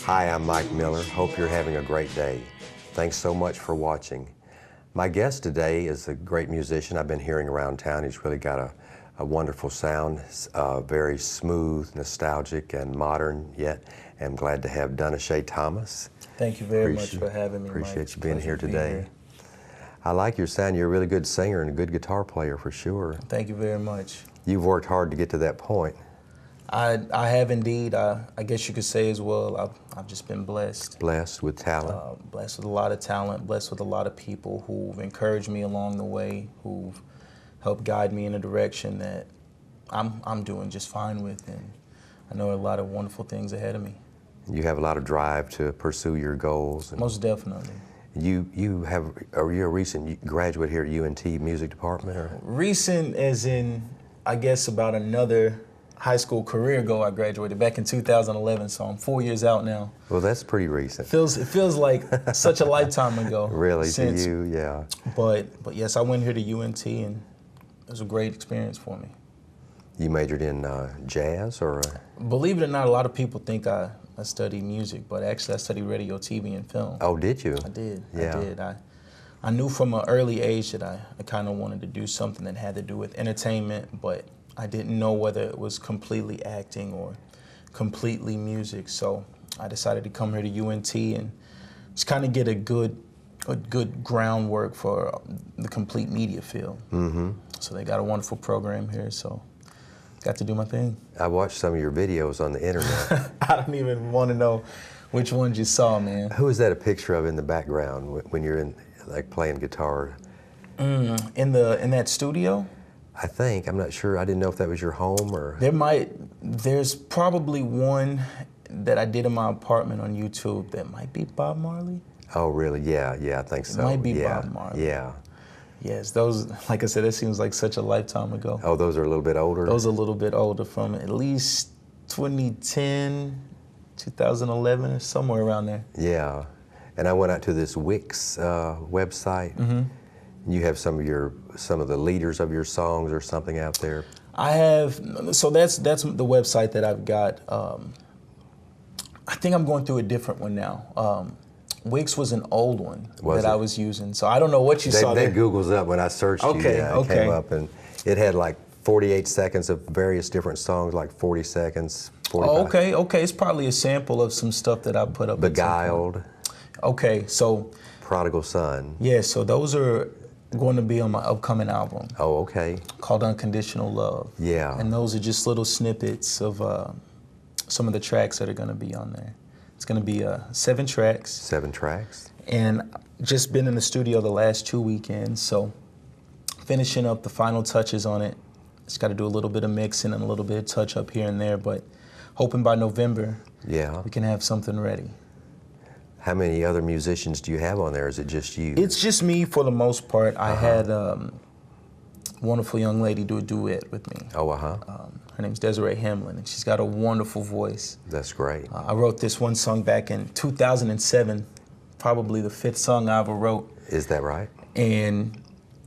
Hi, I'm Mike Miller. Hope you're having a great day. Thanks so much for watching. My guest today is a great musician I've been hearing around town. He's really got a wonderful sound, very smooth, nostalgic, and modern yet. I'm glad to have Dunashay Thomas. Thank you very much for having me, Mike. Appreciate you being here today. I like your sound. You're a really good singer and a good guitar player for sure. Thank you very much. You've worked hard to get to that point. I have indeed. I guess you could say as well, I've just been blessed. Blessed with talent. Blessed with a lot of talent, blessed with a lot of people who've encouraged me along the way, who've helped guide me in a direction that I'm doing just fine with, and I know a lot of wonderful things ahead of me. You have a lot of drive to pursue your goals. Most definitely. You're a recent graduate here at UNT Music Department? Or? Recent as in, I guess about another high school career ago. I graduated back in 2011, so I'm 4 years out now. Well, that's pretty recent. It feels like such a lifetime ago. Really, since, to you, yeah. But yes, I went here to UNT, and it was a great experience for me. You majored in jazz, or? Believe it or not, a lot of people think I studied music, but actually I studied radio, TV, and film. Oh, did you? I did. Yeah. I did. I knew from an early age that I kind of wanted to do something that had to do with entertainment, but I didn't know whether it was completely acting or completely music. So I decided to come here to UNT and just kind of get a good groundwork for the complete media field. Mm-hmm. So they got a wonderful program here, so got to do my thing. I watched some of your videos on the internet. I don't even want to know which ones you saw, man. Who is that a picture of in the background when you're in, like, playing guitar? In that studio? I think. I'm not sure. I didn't know if that was your home or... There's probably one that I did in my apartment on YouTube that might be Bob Marley. Oh, really? Yeah, I think so. It might be yeah. Bob Marley. Yeah. Yes, those, like I said, that seems like such a lifetime ago. Oh, those are a little bit older? Those are a little bit older, from at least 2010, 2011, or somewhere around there. Yeah. And I went out to this Wix website. Mm-hmm. You have some of the leaders of your songs or something out there? I have, so that's the website that I've got. I think I'm going through a different one now. Wix was an old one I was using, so I don't know what you saw there. That Google's up when I searched you. Yeah, it came up, and it had like 48 seconds of various different songs, like 40 seconds, 45. Oh, okay, it's probably a sample of some stuff that I put up. Beguiled. Okay, so. Prodigal Son. Yeah, so those are going to be on my upcoming album. Oh, okay. Called Unconditional Love. Yeah. And those are just little snippets of some of the tracks that are going to be on there. It's going to be 7 tracks. 7 tracks. And just been in the studio the last 2 weekends, so finishing up the final touches on it. Just got to do a little bit of mixing and a little bit of touch up here and there, but hoping by November we can have something ready. How many other musicians do you have on there? Is it just you? It's just me for the most part. I had a wonderful young lady do a duet with me. Oh, her name's Desiree Hamlin, and she's got a wonderful voice. That's great. I wrote this one song back in 2007, probably the 5th song I ever wrote. Is that right? And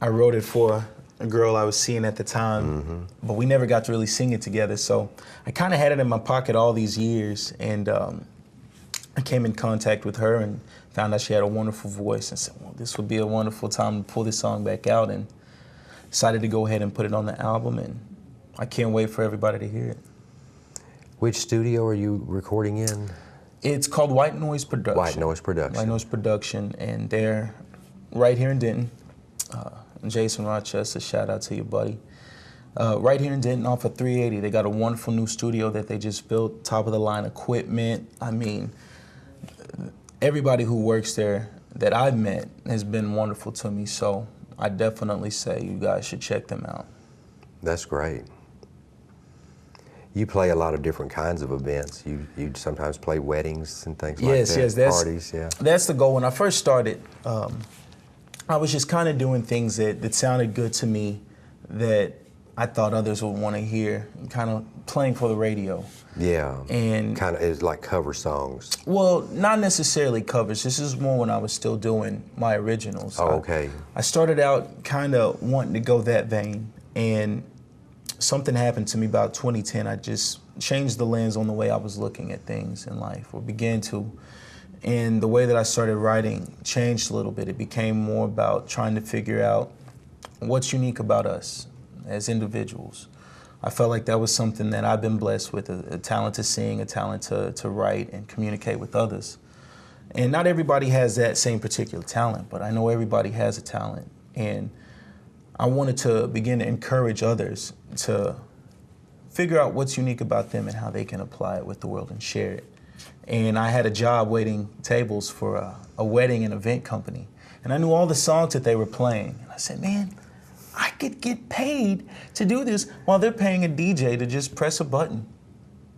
I wrote it for a girl I was seeing at the time, but we never got to really sing it together. So I kind of had it in my pocket all these years, and I came in contact with her and found out she had a wonderful voice, and said, well, this would be a wonderful time to pull this song back out, and decided to go ahead and put it on the album, and I can't wait for everybody to hear it. Which studio are you recording in? It's called White Noise Production. White Noise Production. White Noise Production, and they're right here in Denton. Jason Rochester, shout out to you, buddy. Right here in Denton off of 380. They got a wonderful new studio that they just built, top of the line equipment. I mean, everybody who works there that I've met has been wonderful to me, so I definitely say you guys should check them out. That's great. You play a lot of different kinds of events. You sometimes play weddings and things like that. Yes, parties, yeah. That's the goal. When I first started, I was just kind of doing things that sounded good to me, that I thought others would want to hear, and kind of playing for the radio. Yeah, and kind of is like cover songs. Well, not necessarily covers. This is more when I was still doing my originals. Oh, okay. I started out kind of wanting to go that vein, and something happened to me about 2010. I just changed the lens on the way I was looking at things in life, or began to. And the way that I started writing changed a little bit. It became more about trying to figure out what's unique about us as individuals. I felt like that was something that I've been blessed with, a talent to sing, a talent to write and communicate with others. And not everybody has that same particular talent, but I know everybody has a talent. And I wanted to begin to encourage others to figure out what's unique about them and how they can apply it with the world and share it. And I had a job waiting tables for a wedding and event company. And I knew all the songs that they were playing. And I said, man, I could get paid to do this while they're paying a DJ to just press a button.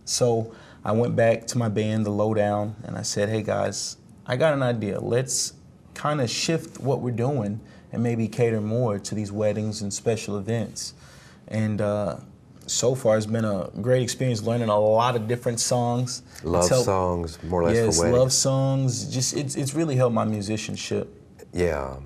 So I went back to my band, The Lowdown, and I said, hey guys, I got an idea. Let's kind of shift what we're doing and maybe cater more to these weddings and special events. And so far it's been a great experience learning a lot of different songs. Love songs, more or less, yes, for weddings. love songs. Just it's really helped my musicianship. Yeah.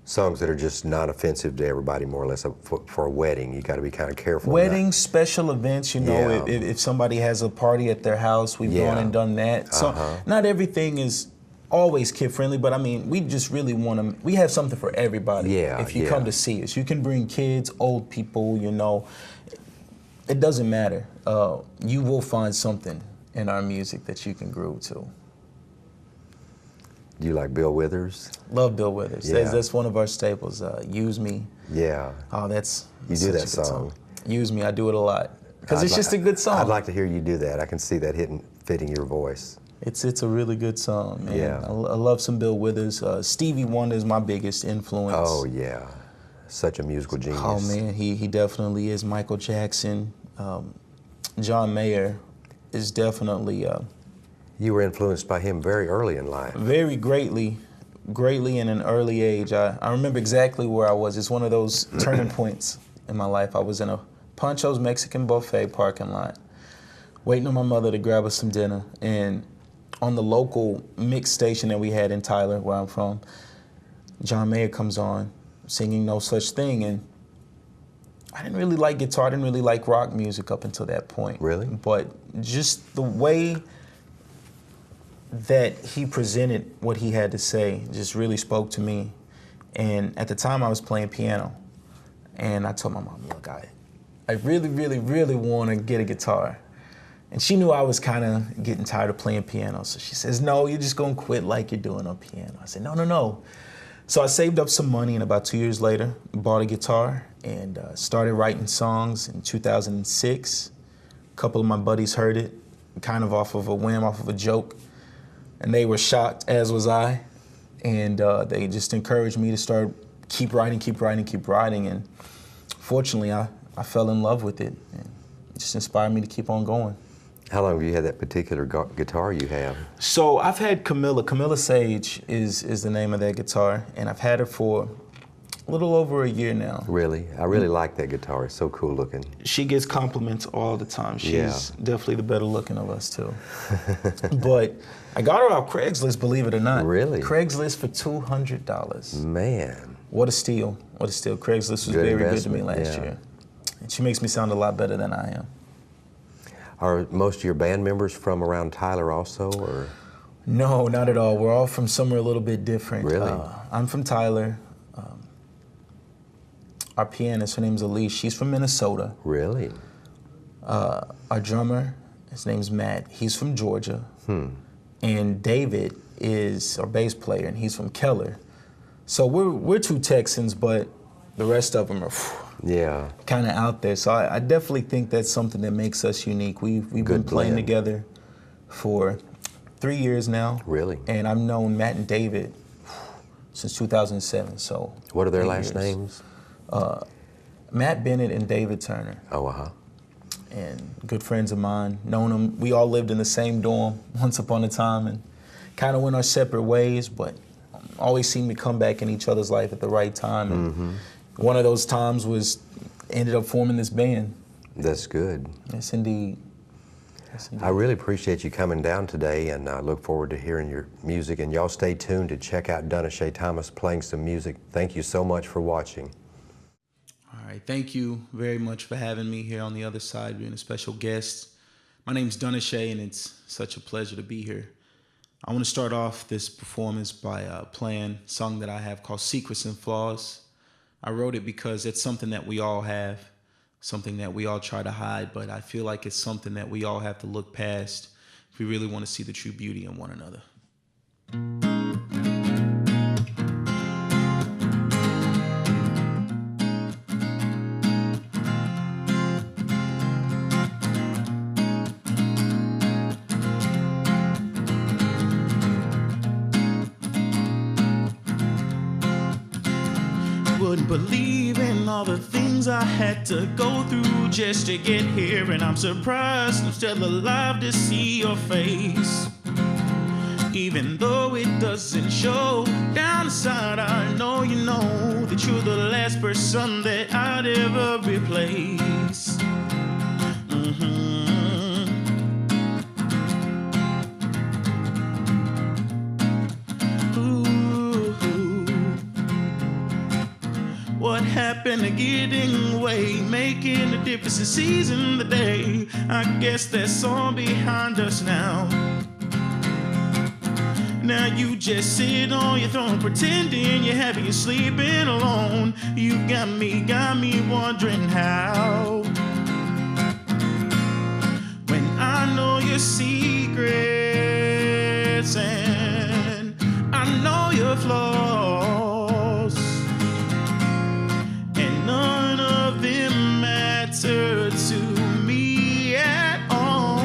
Songs that are just not offensive to everybody, more or less. For a wedding, you got to be kind of careful. Weddings, special events, you know, Yeah. if somebody has a party at their house, we've gone and done that. So not everything is always kid-friendly, but I mean, we just really want to, we have something for everybody. Yeah, if you come to see us. You can bring kids, old people, you know. It doesn't matter. You will find something in our music that you can groove to. Do you like Bill Withers? Love Bill Withers. Yeah. That's one of our staples. Use Me. Yeah. Oh, that's You do that song. Use Me, I do it a lot. Because it's just a good song. I'd like to hear you do that. I can see that fitting your voice. It's a really good song, man. Yeah. I love some Bill Withers. Stevie Wonder is my biggest influence. Oh, yeah. Such a musical genius. Oh, man, he definitely is. Michael Jackson. John Mayer is definitely... You were influenced by him very early in life. Very greatly in an early age. I remember exactly where I was. It's one of those turning points in my life. I was in a Pancho's Mexican buffet parking lot, waiting on my mother to grab us some dinner. And on the local mix station that we had in Tyler, where I'm from, John Mayer comes on singing No Such Thing. And I didn't really like guitar. I didn't really like rock music up until that point. Really? But just the way that he presented what he had to say just really spoke to me. And at the time I was playing piano. And I told my mom, look, I really, really, really want to get a guitar. And she knew I was kind of getting tired of playing piano. So she says, no, you're just going to quit like you're doing on piano. I said, no. So I saved up some money, and about 2 years later, bought a guitar and started writing songs in 2006. A couple of my buddies heard it, kind of off of a whim, off of a joke. And they were shocked, as was I. And they just encouraged me to keep writing. And fortunately, I fell in love with it. And it just inspired me to keep on going. How long have you had that particular guitar you have? So I've had Camilla. Camilla Sage is the name of that guitar. And I've had her for a little over a year now. Really? I really like that guitar. It's so cool looking. She gets compliments all the time. She's definitely the better looking of us too. But I got her off Craigslist, believe it or not. Really? Craigslist for $200. Man. What a steal. What a steal. Craigslist was very good to me last year. And she makes me sound a lot better than I am. Are most of your band members from around Tyler also, or? No, not at all. We're all from somewhere a little bit different. Really? I'm from Tyler. Our pianist, her name's Elise, she's from Minnesota. Really? Our drummer, his name's Matt, he's from Georgia. And David is our bass player, and he's from Keller. So we're two Texans, but the rest of them are kind of out there. So I definitely think that's something that makes us unique. We've been playing together for 3 years now. Really? And I've known Matt and David since 2007. So what are their last names? Matt Bennett and David Turner. Oh, And good friends of mine, known them. We all lived in the same dorm once upon a time and kind of went our separate ways, but always seemed to come back in each other's life at the right time. And one of those times ended up forming this band. That's good. Yes, indeed. I really appreciate you coming down today, and I look forward to hearing your music. And y'all stay tuned to check out Dunashay Thomas playing some music. Thank you so much for watching. All right, thank you very much for having me here on the other side, being a special guest. My name's Dunashay, and it's such a pleasure to be here. I want to start off this performance by playing a song that I have called Secrets and Flaws. I wrote it because it's something that we all have, something that we all try to hide, but I feel like it's something that we all have to look past if we really want to see the true beauty in one another. Wouldn't believe in all the things I had to go through just to get here, and I'm surprised I'm still alive to see your face. Even though it doesn't show, down inside I know you know that you're the last person that I'd ever replace. What happened to getting away, making a difference in seizing the day? I guess that's all behind us now. Now you just sit on your throne, pretending you're happy and sleeping alone. You got me wondering how. When I know your secrets and I know your flaws, and none of them matter to me at all.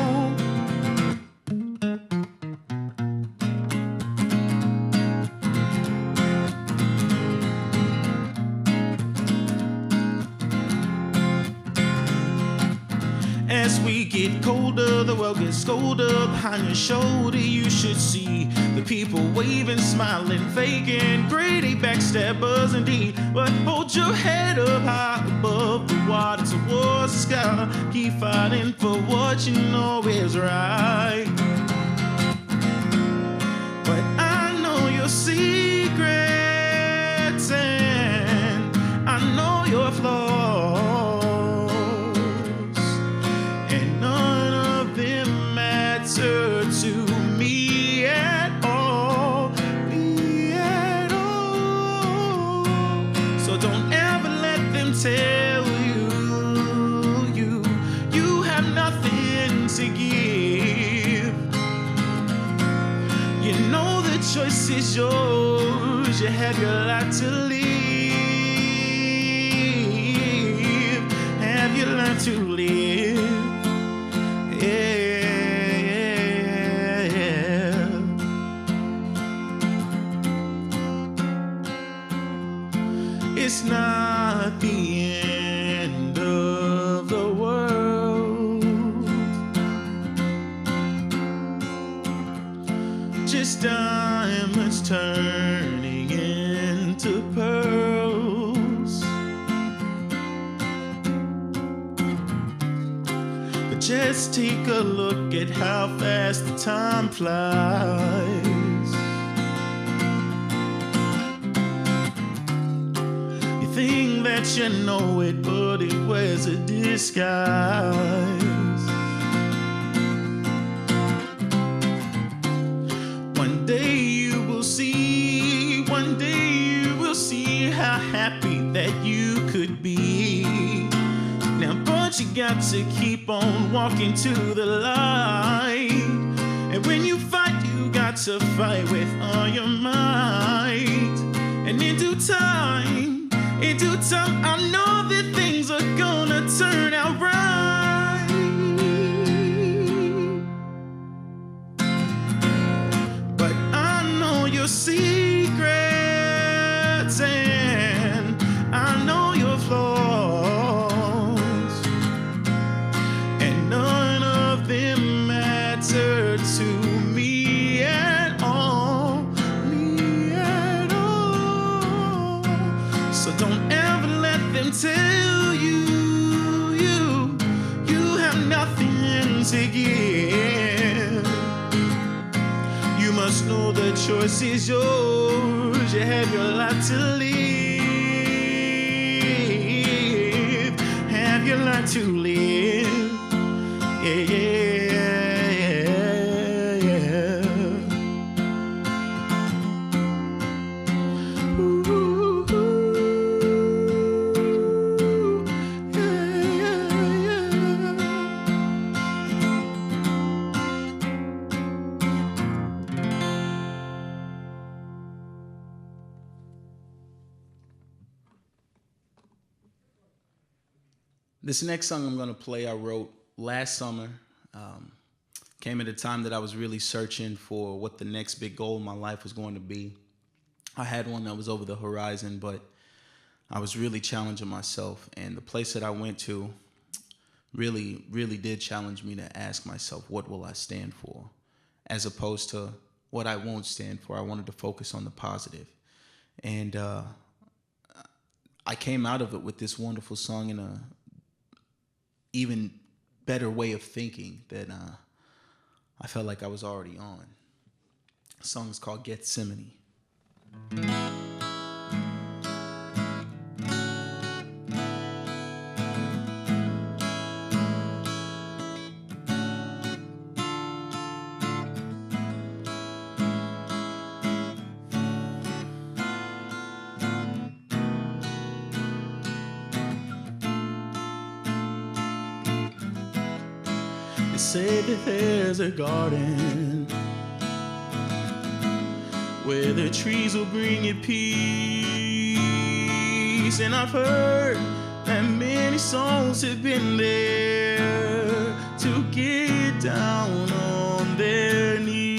As we get colder, the world gets colder. Behind your shoulder, you should see the people waving, smiling, faking, greedy backstabbers indeed. But hold your head up high above the water towards the sky. Keep fighting for what you know is right. But I know your secrets and I know your flaws. To me at all, So don't ever let them tell you have nothing to give. You know the choice is yours. You have your life to live. Have your life to live. Yeah. It's not the end of the world, just diamonds turning into pearls. But just take a look at how fast the time flies. Think that you know it, but it wears a disguise. One day you will see how happy that you could be. Now, but you got to keep on walking to the light. And when you fight, you got to fight with all your might. And in due time, I know that things are gonna turn out right. But I know your secrets and I know your flaws, and none of them matter to me at all. So don't ever let them tell you have nothing to give. You must know the choice is yours. You have your life to live. Have your life to live. Yeah, yeah. This next song I'm going to play, I wrote last summer. Came at a time that I was really searching for what the next big goal in my life was going to be. I had one that was over the horizon, but I was really challenging myself. And the place that I went to really, really did challenge me to ask myself, what will I stand for? As opposed to what I won't stand for. I wanted to focus on the positive. And I came out of it with this wonderful song and a even better way of thinking that I felt like I was already on. The song is called Gethsemane. They say that there's a garden where the trees will bring you peace. And I've heard that many souls have been there to get down on their knees.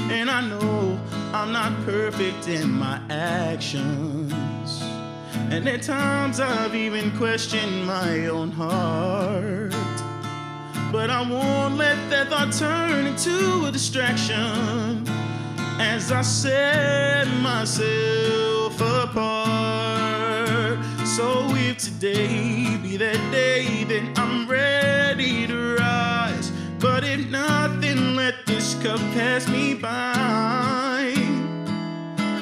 And I know I'm not perfect in my actions, and at times I've even questioned my own heart. But I won't let that thought turn into a distraction as I set myself apart. So if today be that day, then I'm ready to rise. But if not, then let this cup pass me by.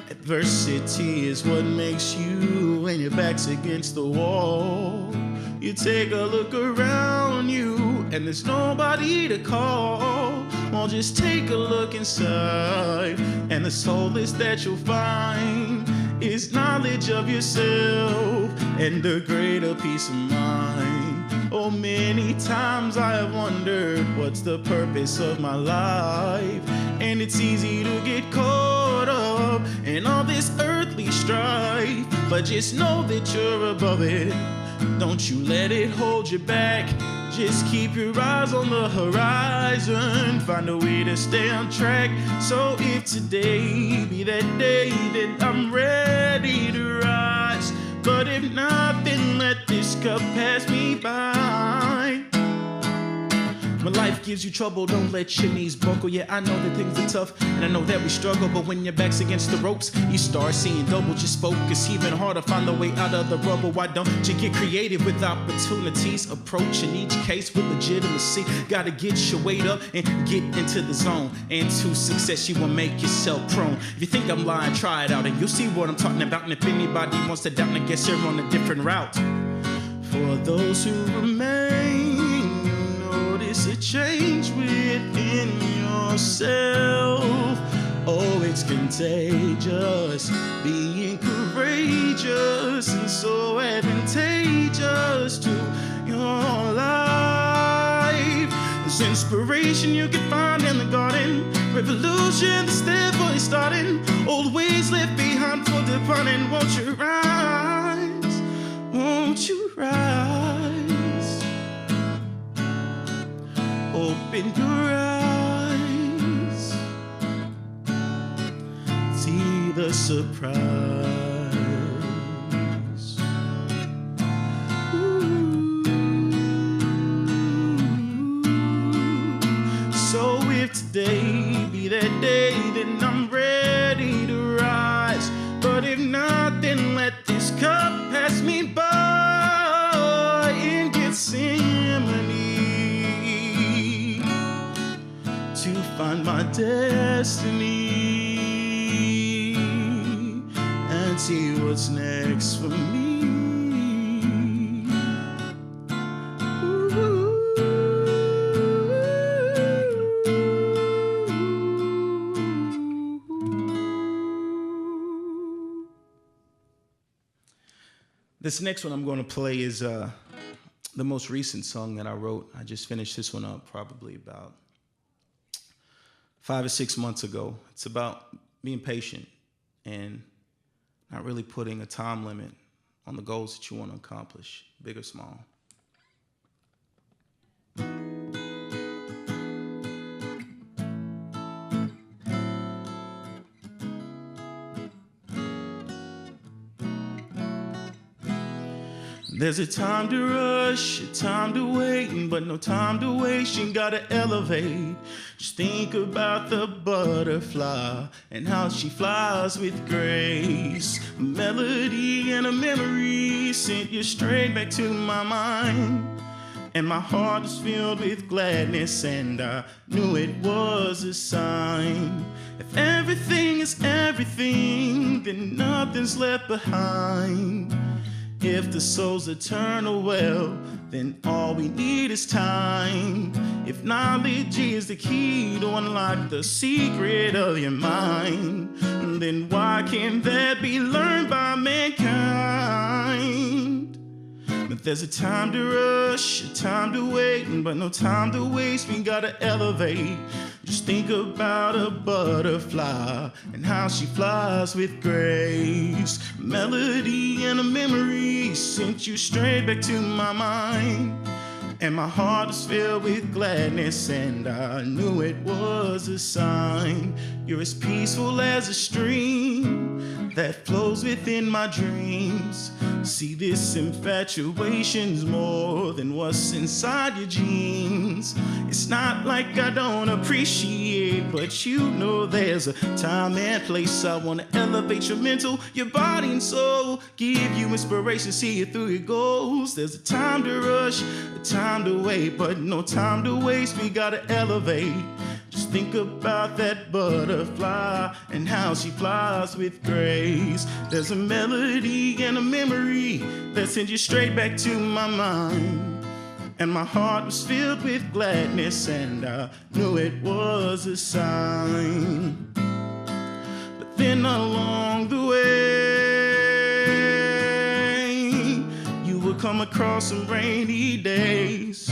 Adversity is what makes you when your back's against the wall. You take a look around you and there's nobody to call. Well, just take a look inside, and the solace that you'll find is knowledge of yourself and a greater peace of mind. Oh, many times I have wondered what's the purpose of my life, and it's easy to get caught up in all this earthly strife. But just know that you're above it. Don't you let it hold you back. Just keep your eyes on the horizon. Find a way to stay on track. So if today be that day, then I'm ready to rise. But if not, then let this cup pass me by. When life gives you trouble, don't let your knees buckle. Yeah, I know that things are tough, and I know that we struggle. But when your back's against the ropes, you start seeing double. Just focus even harder, find a way out of the rubble. Why don't you get creative with opportunities? Approaching each case with legitimacy. Gotta get your weight up and get into the zone. And to success, you will make yourself prone. If you think I'm lying, try it out, and you'll see what I'm talking about. And if anybody wants to doubt, I guess they're on a different route. For those who remain, notice a change within yourself. Oh, it's contagious, being courageous and so advantageous to your life. There's inspiration you can find in the garden, revolution that's there for you starting, old ways left behind for departing. Won't you rise? Won't you rise? Open your eyes, see the surprise. Ooh. So if today be that day, then I'm ready to rise. But if not, then let this cup pass me by in Gethsemane, to find my destiny and see what's next for me. Ooh. This next one I'm going to play is the most recent song that I wrote. I just finished this one up probably about 5 or 6 months ago. It's about being patient and not really putting a time limit on the goals that you want to accomplish, big or small. There's a time to rush, a time to wait, but no time to waste, you gotta elevate. Just think about the butterfly and how she flies with grace. A melody and a memory sent you straight back to my mind. And my heart is filled with gladness, and I knew it was a sign. If everything is everything, then nothing's left behind. If the soul's eternal, well, then all we need is time. If knowledge is the key to unlock the secret of your mind, then why can't that be learned by mankind? But there's a time to rush, a time to wait, but no time to waste, we gotta elevate. Just think about a butterfly and how she flies with grace. A melody and a memory sent you straight back to my mind. And my heart is filled with gladness, and I knew it was a sign. You're as peaceful as a stream that flows within my dreams. See, this infatuation's more than what's inside your jeans. It's not like I don't appreciate, but you know there's a time and place. I wanna elevate your mental, your body and soul, give you inspiration, see you through your goals. There's a time to rush, a time to wait, but no time to waste, we gotta elevate. Just think about that butterfly and how she flies with grace. There's a melody and a memory that sends you straight back to my mind. And my heart was filled with gladness, and I knew it was a sign. But then along the way, you would come across some rainy days.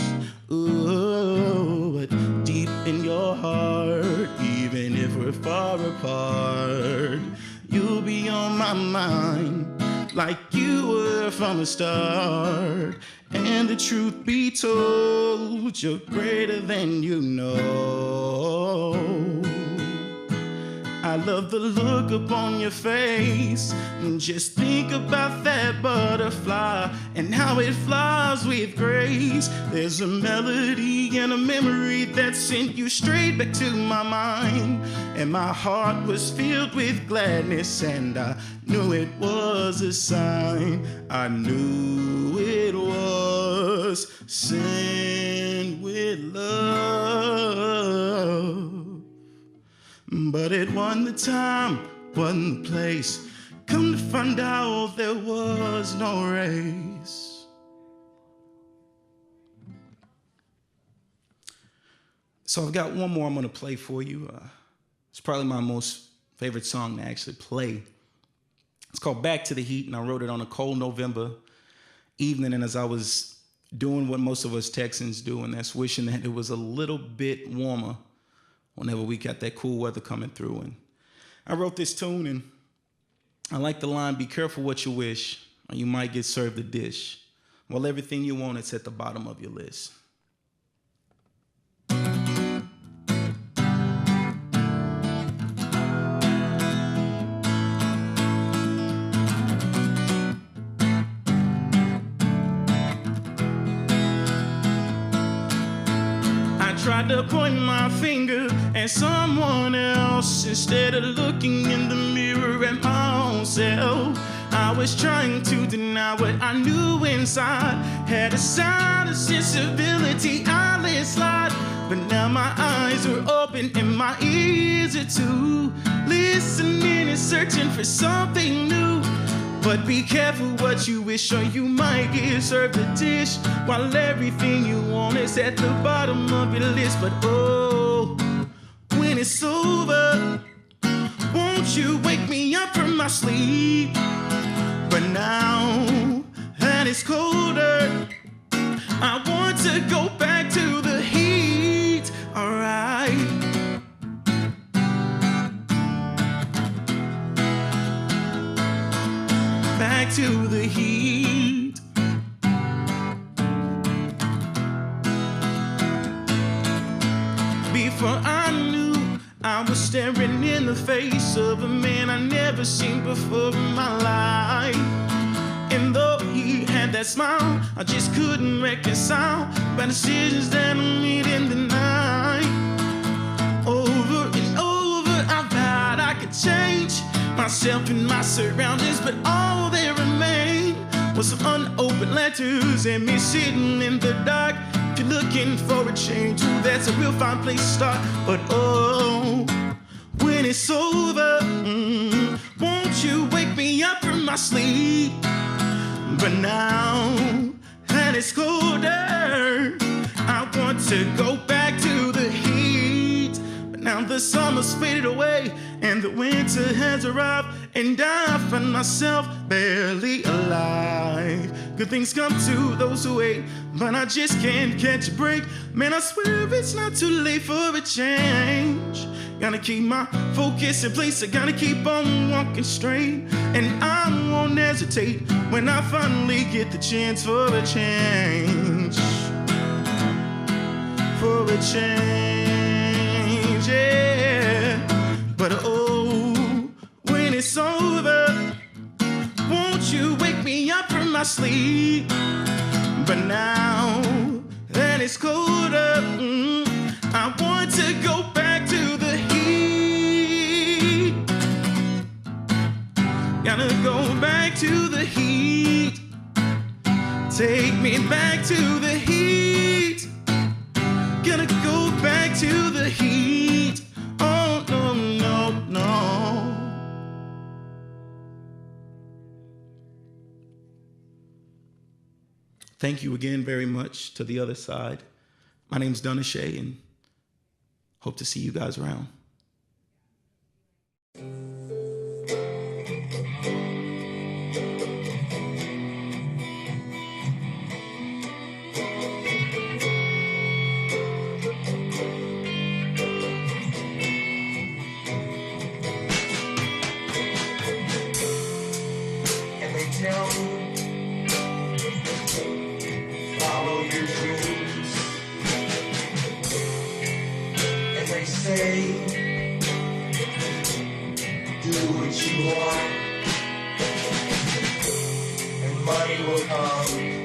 Ooh, but deep in your heart, even if we're far apart, you'll be on my mind like you were from the start. And the truth be told, you're greater than you know. I love the look upon your face, and just think about that butterfly and how it flies with grace. There's a melody and a memory that sent you straight back to my mind. And my heart was filled with gladness, and I knew it was a sign. I knew it was sent with love. But it wasn't the time, wasn't the place. Come to find out there was no race. So I've got one more I'm gonna play for you. It's probably my most favorite song to actually play. It's called Back to the Heat, and I wrote it on a cold November evening, and as I was doing what most of us Texans do, and that's wishing that it was a little bit warmer whenever we got that cool weather coming through. And I wrote this tune, and I like the line, be careful what you wish, or you might get served a dish. Well, everything you want, it's at the bottom of your list. Tried to point my finger at someone else instead of looking in the mirror at my own self. I was trying to deny what I knew inside. Had a side of sensibility I let slide, but now my eyes are open and my ears are too. Listening and searching for something new. But be careful what you wish, or you might get served a dish, while everything you want is at the bottom of your list. But oh, when it's over, won't you wake me up from my sleep? But now that it's colder, I want to go back to the heat. Alright. Back back to the heat. Before I knew, I was staring in the face of a man I never seen before in my life. And though he had that smile, I just couldn't reconcile by decisions that I made in the night. Over and over, I vowed I could change myself and my surroundings, but all that remained was some unopened letters and me sitting in the dark. If you're looking for a change, ooh, that's a real fine place to start. But oh, when it's over, won't you wake me up from my sleep? But now that it's colder, I want to go back to the heat. But now the summer's faded away and the winter has arrived, and I find myself barely alive. Good things come to those who wait, but I just can't catch a break. Man, I swear it's not too late for a change. Gotta keep my focus in place, I gotta keep on walking straight. And I won't hesitate when I finally get the chance for a change. For a change, yeah. But oh, when it's over, won't you wake me up from my sleep? But now that it's colder, I want to go back to the heat. Gotta go back to the heat. Take me back to the heat. Gotta go back to the heat. Oh, no, no, no. Thank you again very much to the other side. My name's Dunashay, and hope to see you guys around. And they tell me, follow your dreams. And they say, do what you want, and money will come.